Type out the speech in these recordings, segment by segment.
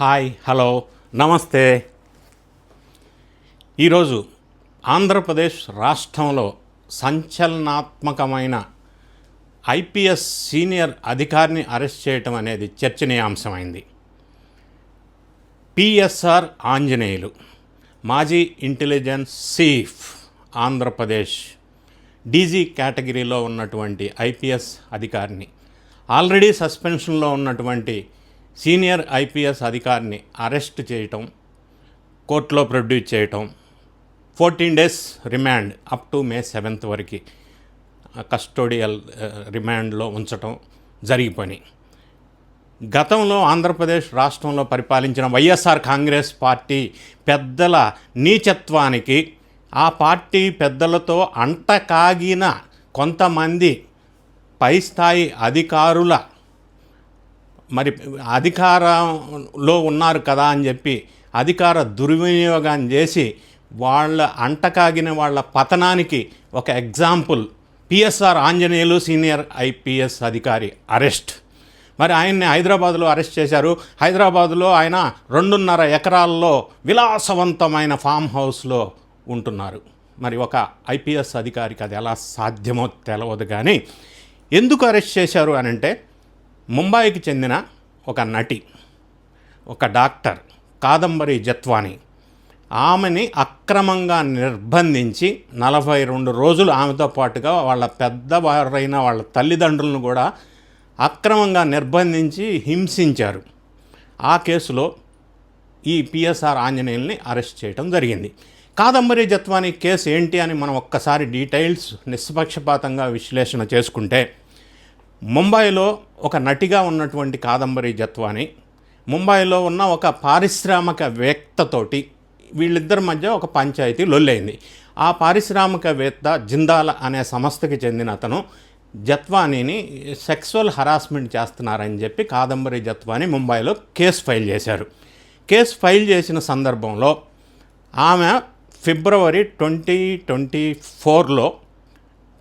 Hi, hello, నమస్తే. ఈరోజు ఆంధ్రప్రదేశ్ రాష్ట్రంలో సంచలనాత్మకమైన ఐపీఎస్ సీనియర్ అధికారిని అరెస్ట్ చేయటం అనేది చర్చనీయాంశమైంది. పిఎస్ఆర్ ఆంజనేయులు, మాజీ ఇంటెలిజెన్స్ చీఫ్, ఆంధ్రప్రదేశ్ డీజీ కేటగిరీలో ఉన్నటువంటి ఐపీఎస్ అధికారిని, ఆల్రెడీ సస్పెన్షన్లో ఉన్నటువంటి సీనియర్ ఐపీఎస్ అధికారిని అరెస్ట్ చేయటం, కోర్టులో ప్రొడ్యూస్ చేయటం, 14 days remand up to May 7th వరకు కస్టోడియల్ రిమాండ్లో ఉంచటం జరిగిపోయినాయి. గతంలో ఆంధ్రప్రదేశ్ రాష్ట్రంలో పరిపాలించిన వైఎస్ఆర్ కాంగ్రెస్ పార్టీ పెద్దల నీచత్వానికి, ఆ పార్టీ పెద్దలతో అంటకాగిన కొంతమంది పై స్థాయి అధికారుల అధికారంలో ఉన్నారు కదా అని చెప్పి అధికార దుర్వినియోగం చేసి వాళ్ళ అంటకాగిన వాళ్ళ పతనానికి ఒక example PSR Anjaneyulu, senior IPS అధికారి అరెస్ట్. మరి ఆయన్ని హైదరాబాద్లో అరెస్ట్ చేశారు. హైదరాబాద్లో ఆయన 2.5 ఎకరాల్లో విలాసవంతమైన ఫామ్ హౌస్లో ఉంటున్నారు. మరి ఒక ఐపీఎస్ అధికారికి అది ఎలా సాధ్యమో తెలవదు. కానీ ఎందుకు అరెస్ట్ చేశారు అని అంటే, ముంబైకి చెందిన ఒక నటి, ఒక డాక్టర్ కాదంబరి జత్వానీ, ఆమెని అక్రమంగా నిర్బంధించి 42 రోజులు ఆమెతో పాటుగా వాళ్ళ పెద్దవారైన వాళ్ళ తల్లిదండ్రులను కూడా అక్రమంగా నిర్బంధించి హింసించారు. ఆ కేసులో ఈ పిఎస్ఆర్ ఆంజనేయుల్ని అరెస్ట్ చేయడం జరిగింది. కాదంబరి జత్వానీ కేసు ఏంటి అని మనం ఒక్కసారి డీటెయిల్స్ నిష్పక్షపాతంగా విశ్లేషణ చేసుకుంటే, ముంబైలో ఒక నటిగా ఉన్నటువంటి కాదంబరి జత్వానీ ముంబైలో ఉన్న ఒక పారిశ్రామికవేత్తతోటి వీళ్ళిద్దరి మధ్య ఒక పంచాయతీ లొల్లైంది. ఆ పారిశ్రామికవేత్త జిందాల్ అనే సంస్థకి చెందిన అతను జత్వానీని సెక్సువల్ హరాస్మెంట్ చేస్తున్నారని చెప్పి కాదంబరి జత్వానీ ముంబైలో కేసు ఫైల్ చేశారు. కేసు ఫైల్ చేసిన సందర్భంలో ఆమె ఫిబ్రవరి 2024లో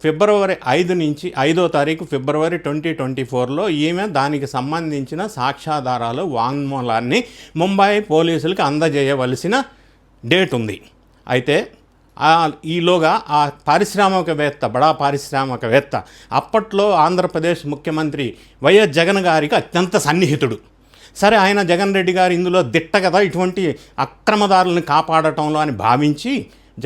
ఫిబ్రవరి 5వ తారీఖు ఫిబ్రవరి 2024లో ఈమె దానికి సంబంధించిన సాక్ష్యాధారాలు, వాంగ్మూలాన్ని ముంబై పోలీసులకు అందజేయవలసిన డేట్ ఉంది. అయితే ఈలోగా ఆ బడా పారిశ్రామికవేత్త అప్పట్లో ఆంధ్రప్రదేశ్ ముఖ్యమంత్రి వైఎస్ జగన్ గారికి అత్యంత సన్నిహితుడు. సరే, ఆయన జగన్ రెడ్డి గారు ఇందులో దిట్ట కదా, ఇటువంటి అక్రమదారులను కాపాడటంలో అని భావించి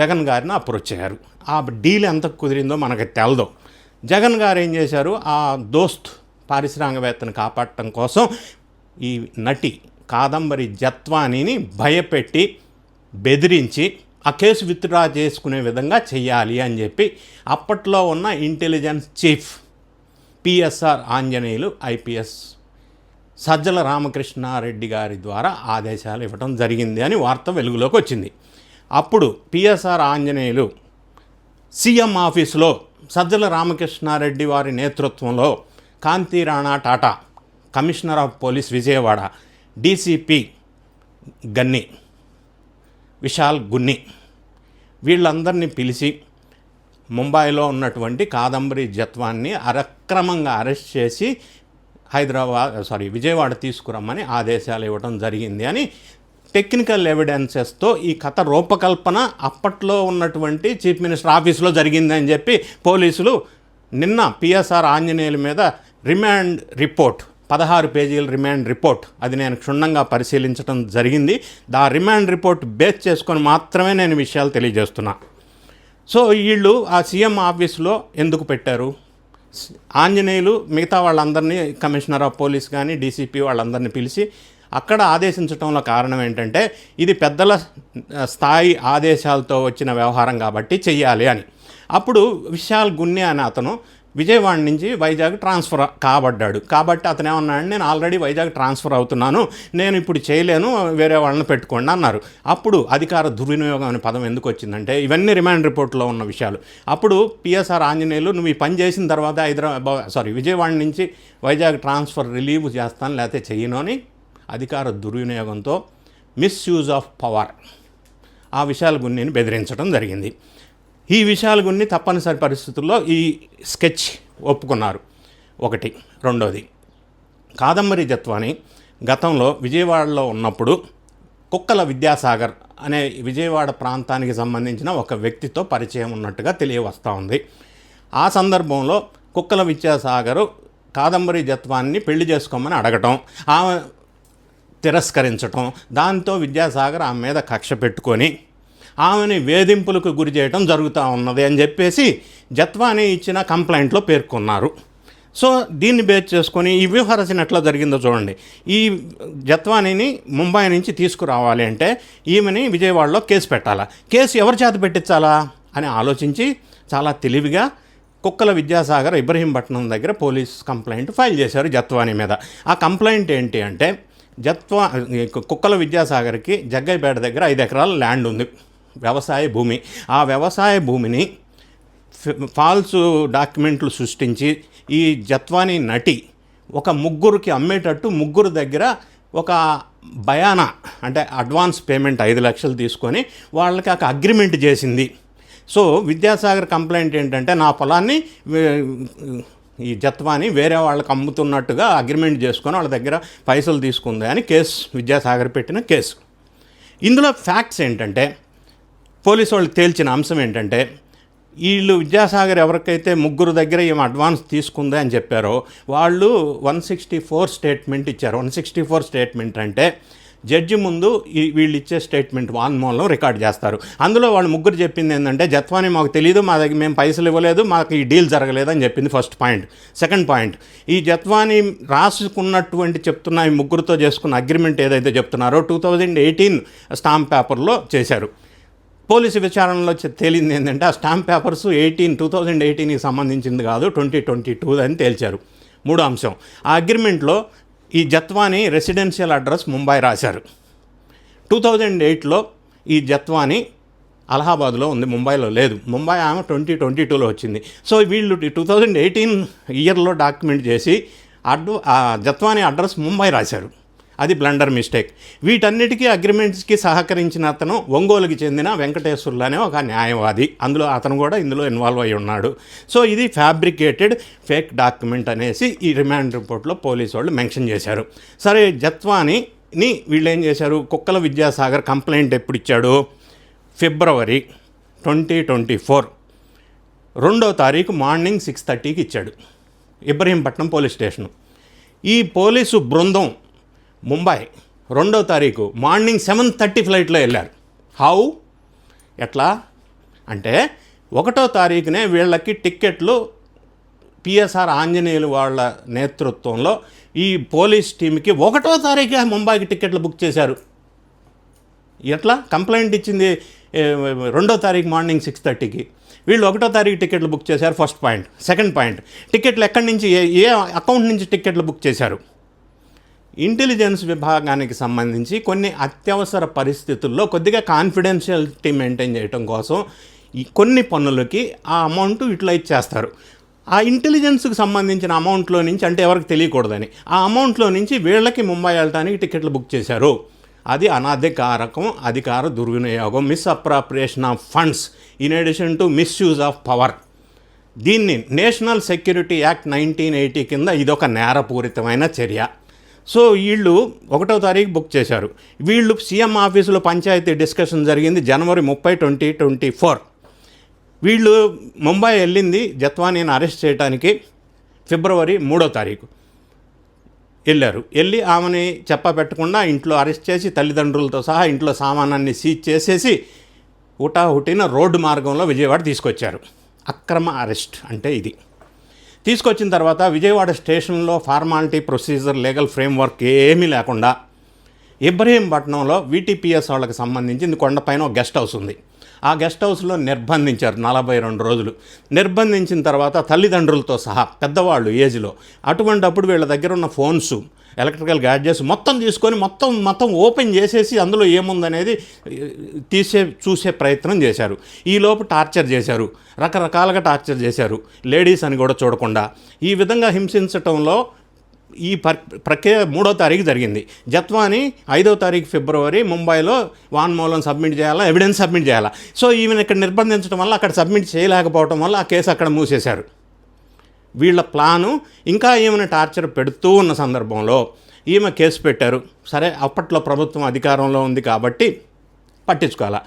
జగన్ గారిని అప్రోచ్ అయ్యారు. ఆ డీల్ ఎంత కుదిరిందో మనకు తెలదు. జగన్ గారు ఏం చేశారు, ఆ దోస్త్ పారిశ్రామికవేత్తను కాపాడటం కోసం ఈ నటి కాదంబరి జత్వానీని భయపెట్టి బెదిరించి ఆ కేసు విత్డ్రా చేసుకునే విధంగా చెయ్యాలి అని చెప్పి అప్పట్లో ఉన్న intelligence chief PSR Anjaneyulu IPS Sajjala Ramakrishna Reddy గారి ద్వారా ఆదేశాలు ఇవ్వడం జరిగింది అని వార్త వెలుగులోకి వచ్చింది. అప్పుడు పిఎస్ఆర్ ఆంజనేయులు సీఎం ఆఫీసులో సజ్జల రామకృష్ణారెడ్డి వారి నేతృత్వంలో కాంతి Rana Tata, commissioner of police Vijayawada, DCP గన్ని, విశాల్ గున్ని, వీళ్ళందరినీ పిలిచి ముంబైలో ఉన్నటువంటి కాదంబరి జత్వాన్ని అక్రమంగా అరెస్ట్ చేసి విజయవాడ తీసుకురమ్మని ఆదేశాలు ఇవ్వడం జరిగింది అని టెక్నికల్ ఎవిడెన్సెస్తో ఈ కథ రూపకల్పన అప్పట్లో ఉన్నటువంటి చీఫ్ మినిస్టర్ ఆఫీస్లో జరిగిందని చెప్పి పోలీసులు నిన్న పిఎస్ఆర్ ఆంజనేయుల మీద రిమాండ్ రిపోర్ట్, 16 పేజీల రిమాండ్ రిపోర్ట్, అది నేను క్షుణ్ణంగా పరిశీలించడం జరిగింది. ఆ రిమాండ్ రిపోర్ట్ బేస్ చేసుకొని మాత్రమే నేను విషయాలు తెలియజేస్తున్నా. సో వీళ్ళు ఆ సీఎం ఆఫీస్లో ఎందుకు పెట్టారు? ఆంజనేయులు మిగతా వాళ్ళందరినీ, కమిషనర్ ఆఫ్ పోలీస్ కానీ డీసీపీ వాళ్ళందరినీ పిలిచి అక్కడ ఆదేశించడంలో కారణం ఏంటంటే, ఇది పెద్దల స్థాయి ఆదేశాలతో వచ్చిన వ్యవహారం కాబట్టి చెయ్యాలి అని. అప్పుడు విశాల్ గున్ని అనే అతను విజయవాడ నుంచి వైజాగ్ ట్రాన్స్ఫర్ కాబడ్డాడు. కాబట్టి అతను ఏమన్నాడు, నేను ఆల్రెడీ వైజాగ్ ట్రాన్స్ఫర్ అవుతున్నాను, నేను ఇప్పుడు చేయలేను, వేరే వాళ్ళని పెట్టుకోండి అన్నారు. అప్పుడు అధికార దుర్వినియోగం అనే పదం ఎందుకు వచ్చిందంటే, ఇవన్నీ రిమాండ్ రిపోర్ట్లో ఉన్న విషయాలు. అప్పుడు పిఎస్ఆర్ ఆంజనేయులు, నువ్వు ఈ పని చేసిన తర్వాత విజయవాడ నుంచి వైజాగ్ ట్రాన్స్ఫర్ రిలీవ్ చేస్తాను, లేకపోతే చెయ్యను అని అధికార దుర్వినియోగంతో మిస్యూజ్ ఆఫ్ పవర్ ఆ విశాల్ గున్నిని బెదిరించడం జరిగింది. ఈ విశాల్ గున్ని తప్పనిసరి పరిస్థితుల్లో ఈ స్కెచ్ ఒప్పుకున్నారు. ఒకటి. రెండోది, కాదంబరి జత్వానీ గతంలో విజయవాడలో ఉన్నప్పుడు కుక్కల విద్యాసాగర్ అనే విజయవాడ ప్రాంతానికి సంబంధించిన ఒక వ్యక్తితో పరిచయం ఉన్నట్టుగా తెలియవస్తూ ఉంది. ఆ సందర్భంలో కుక్కల విద్యాసాగరు కాదంబరి జత్వాన్ని పెళ్లి చేసుకోమని అడగటం, ఆమె తిరస్కరించటం, దాంతో విద్యాసాగర్ ఆమె మీద కక్ష పెట్టుకొని ఆమెని వేధింపులకు గురి చేయడం జరుగుతూ ఉన్నది అని చెప్పేసి జత్వాని ఇచ్చిన కంప్లైంట్లో పేర్కొన్నారు. సో దీన్ని బేస్ చేసుకొని ఈ వ్యవహారం ఎట్లా జరిగిందో చూడండి. ఈ జత్వానీని ముంబై నుంచి తీసుకురావాలి అంటే ఈమెని విజయవాడలో కేసు పెట్టాలా, కేసు ఎవరి చేత పెట్టించాలా అని ఆలోచించి చాలా తెలివిగా కుక్కల విద్యాసాగర్ ఇబ్రహీంపట్నం దగ్గర పోలీస్ కంప్లైంట్ ఫైల్ చేశారు జత్వానీ మీద. ఆ కంప్లైంట్ ఏంటి అంటే కుక్కల విద్యాసాగర్కి జగ్గైపేట దగ్గర 5 ఎకరాల ల్యాండ్ ఉంది, వ్యవసాయ భూమి. ఆ వ్యవసాయ భూమిని ఫాల్స్ డాక్యుమెంట్లు సృష్టించి ఈ జత్వానీ నటి ఒక ముగ్గురికి అమ్మేటట్టు ముగ్గురు దగ్గర ఒక బయానా అంటే అడ్వాన్స్ పేమెంట్ 5 లక్షలు తీసుకొని వాళ్ళకి ఒక అగ్రిమెంట్ చేసింది. సో విద్యాసాగర్ కంప్లైంట్ ఏంటంటే నా పొలాన్ని ఈ జత్వాని వేరే వాళ్ళకి అమ్ముతున్నట్టుగా అగ్రిమెంట్ చేసుకొని వాళ్ళ దగ్గర పైసలు తీసుకుంది అని కేసు విద్యాసాగర్ పెట్టిన కేసు. ఇందులో ఫ్యాక్ట్స్ ఏంటంటే పోలీసు వాళ్ళు తేల్చిన అంశం ఏంటంటే వీళ్ళు విద్యాసాగర్ ఎవరికైతే ముగ్గురు దగ్గర ఏం అడ్వాన్స్ తీసుకుంది అని చెప్పారో వాళ్ళు 164 స్టేట్మెంట్ ఇచ్చారు. 164 స్టేట్మెంట్ అంటే జడ్జి ముందు వీళ్ళు ఇచ్చే స్టేట్మెంట్ వాంగ్మూలం రికార్డ్ చేస్తారు. అందులో వాళ్ళు ముగ్గురు చెప్పింది ఏంటంటే జత్వాని మాకు తెలియదు, మా దగ్గర మేము పైసలు ఇవ్వలేదు, మాకు ఈ డీల్ జరగలేదు అని చెప్పింది ఫస్ట్ పాయింట్. సెకండ్ పాయింట్, ఈ జత్వాని రాసుకున్నటువంటి చెప్తున్న ఈ ముగ్గురుతో చేసుకున్న అగ్రిమెంట్ ఏదైతే చెప్తున్నారో 2018 స్టాంప్ పేపర్లో చేశారు. పోలీసు విచారణలో తేలింది ఏంటంటే ఆ స్టాంప్ పేపర్స్ 2018కి సంబంధించింది కాదు, 2022 అని తేల్చారు. మూడో అంశం, ఆ అగ్రిమెంట్లో ఈ జత్వాని రెసిడెన్షియల్ అడ్రస్ ముంబై రాశారు. 2008లో ఈ జత్వాని అలహాబాద్లో ఉంది, ముంబైలో లేదు. ముంబై ఆమె 2022లో వచ్చింది. సో వీళ్ళు 2018 ఇయర్లో డాక్యుమెంట్ చేసి జత్వాని అడ్రస్ ముంబై రాశారు. అది బ్లండర్ మిస్టేక్. వీటన్నిటికీ అగ్రిమెంట్స్కి సహకరించిన అతను ఒంగోలుకి చెందిన వెంకటేశ్వర్లు అనే ఒక న్యాయవాది, అందులో అతను కూడా ఇందులో ఇన్వాల్వ్ అయి ఉన్నాడు. సో ఇది ఫ్యాబ్రికేటెడ్ ఫేక్ డాక్యుమెంట్ అనేసి ఈ రిమాండ్ రిపోర్ట్లో పోలీసు వాళ్ళు మెన్షన్ చేశారు. సరే, జత్వానీని వీళ్ళు ఏం చేశారు, కుక్కల విద్యాసాగర్ కంప్లైంట్ ఎప్పుడు ఇచ్చాడు, ఫిబ్రవరి 2024 2వ తారీఖు మార్నింగ్ 6:30కి ఇచ్చాడు ఇబ్రహీంపట్నం పోలీస్ స్టేషను. ఈ పోలీసు బృందం ముంబై 2వ తారీఖు మార్నింగ్ 7:30 ఫ్లైట్లో వెళ్ళారు. హౌ, ఎట్లా అంటే 1వ తారీఖునే వీళ్ళకి టిక్కెట్లు పిఎస్ఆర్ ఆంజనేయులు వాళ్ళ నేతృత్వంలో ఈ పోలీస్ టీంకి 1వ తారీఖే ముంబైకి టిక్కెట్లు బుక్ చేశారు. ఎట్లా, కంప్లైంట్ ఇచ్చింది 2వ తారీఖు మార్నింగ్ 6:30కి, వీళ్ళు 1వ తారీఖు టికెట్లు బుక్ చేశారు. First point. సెకండ్ పాయింట్, టికెట్లు ఎక్కడి నుంచి ఏ అకౌంట్ నుంచి టికెట్లు బుక్ చేశారు. ఇంటెలిజెన్స్ విభాగానికి సంబంధించి కొన్ని అత్యవసర పరిస్థితుల్లో కొద్దిగా కాన్ఫిడెన్షియలిటీ మెయింటైన్ చేయడం కోసం కొన్ని పనులకి ఆ అమౌంట్ యూటిలైజ్ చేస్తారు. ఆ ఇంటెలిజెన్స్కి సంబంధించిన అమౌంట్లో నుంచి, అంటే ఎవరికి తెలియకూడదని, ఆ అమౌంట్లో నుంచి వీళ్ళకి ముంబై వెళ్ళడానికి టికెట్లు బుక్ చేశారు. అది అనధికారకం, అధికార దుర్వినియోగం, misappropriation of funds in addition to misuse of power. దీన్ని నేషనల్ సెక్యూరిటీ యాక్ట్ 1980 కింద ఇదొక నేరపూరితమైన చర్య. సో వీళ్ళు 1వ తారీఖు బుక్ చేశారు. వీళ్ళు సీఎం ఆఫీసులో పంచాయతీ డిస్కషన్ జరిగింది జనవరి 30, 2024. వీళ్ళు ముంబై వెళ్ళింది జత్వానీని అరెస్ట్ చేయడానికి ఫిబ్రవరి 3వ తారీఖు వెళ్ళారు. వెళ్ళి ఆమెని చెప్పపెట్టకుండా ఇంట్లో అరెస్ట్ చేసి తల్లిదండ్రులతో సహా ఇంట్లో సామానాన్ని సీజ్ చేసేసి హుటాహుటిన రోడ్డు మార్గంలో విజయవాడ తీసుకొచ్చారు. అక్రమ అరెస్ట్ అంటే ఇది. తీసుకొచ్చిన తర్వాత విజయవాడ స్టేషన్లో ఫార్మాలిటీ, ప్రొసీజర్, లీగల్ ఫ్రేమ్వర్క్ ఏమీ లేకుండా ఇబ్రహీంపట్నంలో వీటీపీఎస్ వాళ్ళకి సంబంధించి కొండపైన ఒక గెస్ట్ హౌస్ ఉంది. ఆ గెస్ట్ హౌస్లో నిర్బంధించారు 42 రోజులు. నిర్బంధించిన తర్వాత తల్లిదండ్రులతో సహా పెద్దవాళ్ళు ఏజ్లో, అటువంటప్పుడు వీళ్ళ దగ్గర ఉన్న ఫోన్స్, ఎలక్ట్రికల్ గ్యాడ్జెట్స్ మొత్తం తీసుకొని మొత్తం ఓపెన్ చేసేసి అందులో ఏముందనేది చూసే ప్రయత్నం చేశారు. ఈలోపు టార్చర్ చేశారు, రకరకాలుగా టార్చర్ చేశారు, లేడీస్ అని కూడా చూడకుండా. ఈ విధంగా హింసించటంలో ఈ ప్రక్రియ 3వ తారీఖు జరిగింది. జత్వాని 5వ తారీఖు ఫిబ్రవరి ముంబైలో వాంగ్మూలం సబ్మిట్ చేయాలా, ఎవిడెన్స్ సబ్మిట్ చేయాలా. సో ఈమెను ఇక్కడ నిర్బంధించడం వల్ల, అక్కడ సబ్మిట్ చేయలేకపోవడం వల్ల ఆ కేసు అక్కడ మూసేశారు. వీళ్ళ ప్లాను ఇంకా ఏమైనా టార్చర్ పెడుతూ ఉన్న సందర్భంలో ఈమె కేసు పెట్టారు. సరే, అప్పట్లో ప్రభుత్వం అధికారంలో ఉంది కాబట్టి పట్టించుకోవాలా.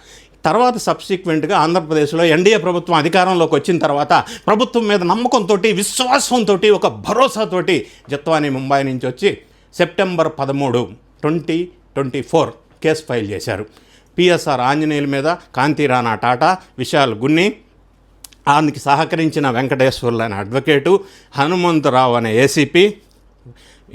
తర్వాత సబ్సిక్వెంట్గా ఆంధ్రప్రదేశ్లో ఎన్డీఏ ప్రభుత్వం అధికారంలోకి వచ్చిన తర్వాత ప్రభుత్వం మీద నమ్మకంతో, విశ్వాసంతో, ఒక భరోసాతోటి జత్వానీ ముంబై నుంచి వచ్చి సెప్టెంబర్ 13, 2024 కేసు ఫైల్ చేశారు. పిఎస్ఆర్ ఆంజనేయుల మీద కాంతిరాణా టాటా, విశాల్ గున్ని, అందుకు సహకరించిన వెంకటేశ్వర్లు అనే అడ్వకేటు, హనుమంతరావు అనే ఏసీపీ,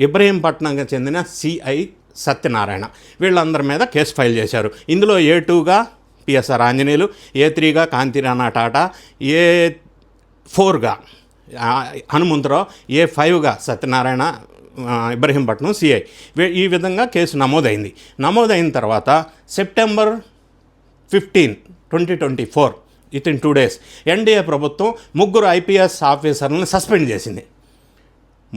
ఇబ్రహీంపట్నంకి చెందిన సిఐ సత్యనారాయణ, వీళ్ళందరి మీద కేసు ఫైల్ చేశారు. ఇందులో A2గా పిఎస్ఆర్ ఆంజనేయులు, A3గా కాంతిరాణా టాటా, A4గా హనుమంతరావు, A5గా సత్యనారాయణ, ఇబ్రహీంపట్నం సిఐ. ఈ విధంగా కేసు నమోదైంది. నమోదైన తర్వాత సెప్టెంబర్ 15, 2024 వితిన్ 2 days ఎన్డీఏ ప్రభుత్వం 3 IPS ఆఫీసర్లను సస్పెండ్ చేసింది.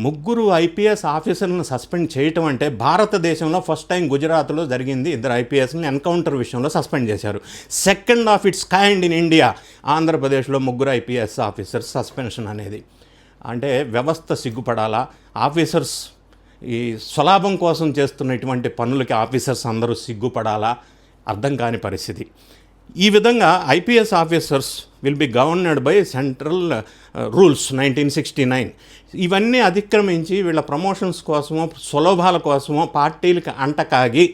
3 IPS ఆఫీసర్లను సస్పెండ్ చేయటం అంటే భారతదేశంలో ఫస్ట్ టైం గుజరాత్లో జరిగింది. 2 IPSని ఎన్కౌంటర్ విషయంలో సస్పెండ్ చేశారు. Second of it's kind in India. ఆంధ్రప్రదేశ్లో 3 IPS ఆఫీసర్స్ సస్పెన్షన్ అనేది అంటే వ్యవస్థ సిగ్గుపడాలా? ఆఫీసర్స్ ఈ స్వలాభం కోసం చేస్తున్న ఇటువంటి పనులకి ఆఫీసర్స్ అందరూ సిగ్గుపడాలా? అర్థం కాని పరిస్థితి. ఈ విధంగా IPS officers will be governed by central rules 1969. ఇవన్నీ అతిక్రమించి వీళ్ళ ప్రమోషన్స్ కోసమో, స్వలాభాల కోసమో పార్టీలకు అంటకాగి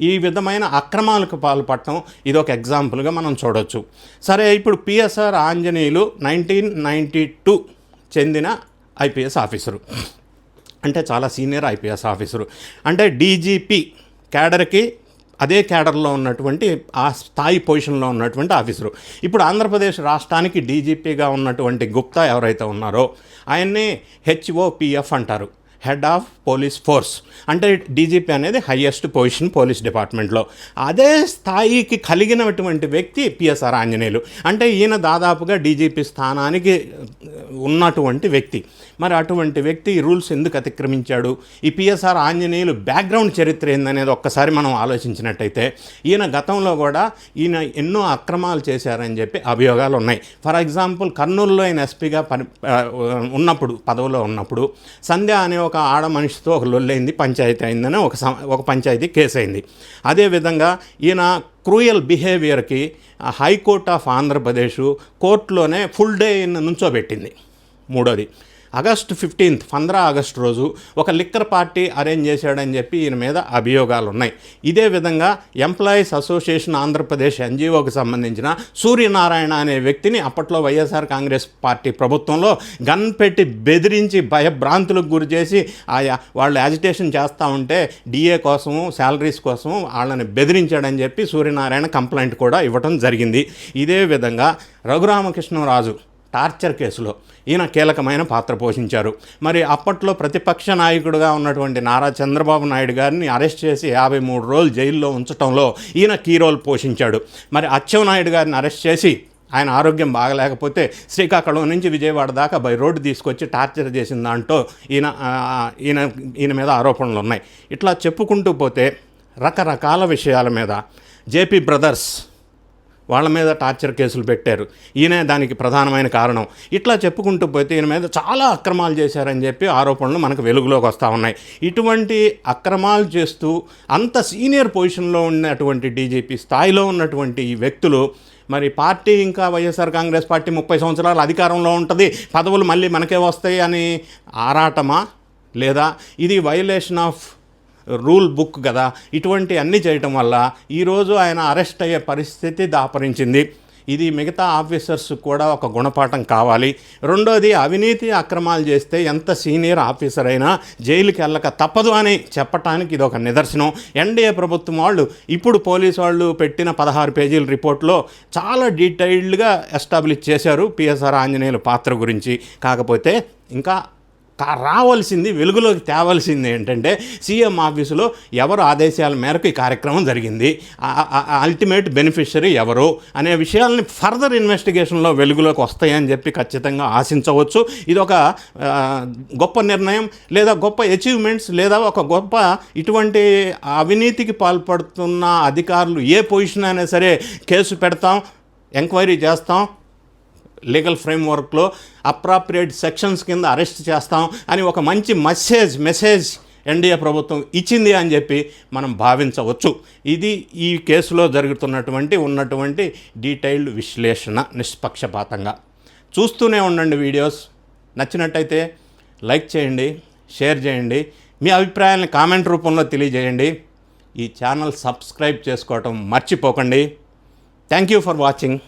ఈ విధమైన అక్రమాలకు పాల్పడటం ఇది ఒక ఎగ్జాంపుల్గా మనం చూడవచ్చు. సరే, ఇప్పుడు పిఎస్ఆర్ ఆంజనేయులు 1992 చెందిన IPS ఆఫీసరు, అంటే చాలా సీనియర్ IPS ఆఫీసరు, అంటే డీజీపీ క్యాడర్కి అదే క్యాడర్లో ఉన్నటువంటి ఆ స్థాయి పొజిషన్లో ఉన్నటువంటి ఆఫీసరు. ఇప్పుడు ఆంధ్రప్రదేశ్ రాష్ట్రానికి డీజీపీగా ఉన్నటువంటి గుప్తా ఎవరైతే ఉన్నారో ఆయన్ని HOPF అంటారు, హెడ్ ఆఫ్ పోలీస్ ఫోర్స్. అంటే డీజీపీ అనేది హయ్యెస్ట్ పొజిషన్ పోలీస్ డిపార్ట్మెంట్లో. అదే స్థాయికి కలిగినటువంటి వ్యక్తి పిఎస్ఆర్ ఆంజనేయులు. అంటే ఈయన దాదాపుగా డీజీపీ స్థానానికి ఉన్నటువంటి వ్యక్తి. మరి అటువంటి వ్యక్తి ఈ రూల్స్ ఎందుకు అతిక్రమించాడు? ఈ పిఎస్ఆర్ ఆంజనేయులు బ్యాక్గ్రౌండ్ చరిత్ర ఏందనేది ఒక్కసారి మనం ఆలోచించినట్టయితే ఈయన గతంలో కూడా ఈయన ఎన్నో అక్రమాలు చేశారని చెప్పి అభియోగాలు ఉన్నాయి. ఫర్ ఎగ్జాంపుల్, కర్నూలులో ఆయన ఎస్పీగా ఉన్నప్పుడు, పదవిలో ఉన్నప్పుడు సంధ్య అనే ఒక ఆడ మనిషితో ఒక లొల్లైంది, పంచాయతీ అయిందని ఒక పంచాయతీ కేసు అయింది. అదేవిధంగా ఈయన cruel బిహేవియర్కి high court of Andhra Pradesh కోర్టులోనే full day నుంచోబెట్టింది. మూడోది, ఆగస్టు 15, 15 ఆగస్టు రోజు ఒక లిక్కర్ పార్టీ అరేంజ్ చేశాడని చెప్పి ఈయన మీద అభియోగాలు ఉన్నాయి. ఇదే విధంగా ఎంప్లాయీస్ అసోసియేషన్ ఆంధ్రప్రదేశ్ NGOకి సంబంధించిన సూర్యనారాయణ అనే వ్యక్తిని అప్పట్లో వైఎస్ఆర్ కాంగ్రెస్ పార్టీ ప్రభుత్వంలో గన్ పెట్టి బెదిరించి భయభ్రాంతులకు గురి చేసి వాళ్ళు యాజిటేషన్ చేస్తూ ఉంటే DA కోసము, శాలరీస్ కోసము వాళ్ళని బెదిరించాడని చెప్పి సూర్యనారాయణ కంప్లైంట్ కూడా ఇవ్వటం జరిగింది. ఇదే విధంగా రఘురామకృష్ణరాజు టార్చర్ కేసులో ఈయన కీలకమైన పాత్ర పోషించారు. మరి అప్పట్లో ప్రతిపక్ష నాయకుడిగా ఉన్నటువంటి నారా చంద్రబాబు నాయుడు గారిని అరెస్ట్ చేసి 53 రోజులు జైల్లో ఉంచడంలో ఈయన కీ రోల్ పోషించాడు. మరి అచ్చెన్నాయుడు గారిని అరెస్ట్ చేసి ఆయన ఆరోగ్యం బాగలేకపోతే శ్రీకాకుళం నుంచి విజయవాడ దాకా బై రోడ్డు తీసుకొచ్చి టార్చర్ చేసిన దాంట్లో ఈయన మీద ఆరోపణలు ఉన్నాయి. ఇట్లా చెప్పుకుంటూ పోతే రకరకాల విషయాల మీద జేపీ బ్రదర్స్ వాళ్ళ మీద టార్చర్ కేసులు పెట్టారు. ఈయనే దానికి ప్రధానమైన కారణం. ఇట్లా చెప్పుకుంటూ పోతే ఈయన మీద చాలా అక్రమాలు చేశారని చెప్పి ఆరోపణలు మనకు వెలుగులోకి వస్తూ ఉన్నాయి. ఇటువంటి అక్రమాలు చేస్తూ అంత సీనియర్ పొజిషన్లో ఉన్నటువంటి డీజీపీ స్థాయిలో ఉన్నటువంటి ఈ వ్యక్తులు మరి పార్టీ ఇంకా వైఎస్ఆర్ కాంగ్రెస్ పార్టీ 30 సంవత్సరాలు అధికారంలో ఉంటుంది, పదవులు మళ్ళీ మనకే వస్తాయి అని ఆరాటమా, లేదా ఇది వైలేషన్ ఆఫ్ రూల్ బుక్ కదా? ఇటువంటి అన్నీ చేయటం వల్ల ఈరోజు ఆయన అరెస్ట్ అయ్యే పరిస్థితి దాపరించింది. ఇది మిగతా ఆఫీసర్స్ కూడా ఒక గుణపాఠం కావాలి. రెండోది, అవినీతి అక్రమాలు చేస్తే ఎంత సీనియర్ ఆఫీసర్ అయినా జైలుకి వెళ్ళక తప్పదు అని చెప్పడానికి ఇది ఒక నిదర్శనం. ఎన్డీఏ ప్రభుత్వం వాళ్ళు ఇప్పుడు పోలీసు వాళ్ళు పెట్టిన 16 పేజీల రిపోర్ట్లో చాలా డీటెయిల్డ్గా ఎస్టాబ్లిష్ చేశారు పిఎస్ఆర్ ఆంజనేయుల పాత్ర గురించి. కాకపోతే ఇంకా రావాల్సింది, వెలుగులోకి తేవాల్సింది ఏంటంటే సీఎం ఆఫీసులో ఎవరు ఆదేశాల మేరకు ఈ కార్యక్రమం జరిగింది, అల్టిమేట్ బెనిఫిషరీ ఎవరు అనే విషయాలని ఫర్దర్ ఇన్వెస్టిగేషన్లో వెలుగులోకి వస్తాయని చెప్పి ఖచ్చితంగా ఆశించవచ్చు. ఇది ఒక గొప్ప నిర్ణయం, లేదా గొప్ప అచీవ్మెంట్స్, లేదా ఒక గొప్ప ఇటువంటి అవినీతికి పాల్పడుతున్న అధికారులు ఏ పొజిషన్ అయినా సరే కేసు పెడతాం, ఎంక్వైరీ చేస్తాం, లీగల్ ఫ్రేమ్వర్క్లో అప్రాప్రియేట్ సెక్షన్స్ కింద అరెస్ట్ చేస్తాం అని ఒక మంచి మెసేజ్ ఎన్డీఏ ప్రభుత్వం ఇచ్చింది అని చెప్పి మనం భావించవచ్చు. ఇది ఈ కేసులో ఉన్నటువంటి డీటెయిల్డ్ విశ్లేషణ నిష్పక్షపాతంగా. చూస్తూనే ఉండండి వీడియోస్. నచ్చినట్టయితే లైక్ చేయండి, షేర్ చేయండి, మీ అభిప్రాయాలను కామెంట్ రూపంలో తెలియజేయండి. ఈ ఛానల్ సబ్స్క్రైబ్ చేసుకోవటం మర్చిపోకండి. Thank you for watching.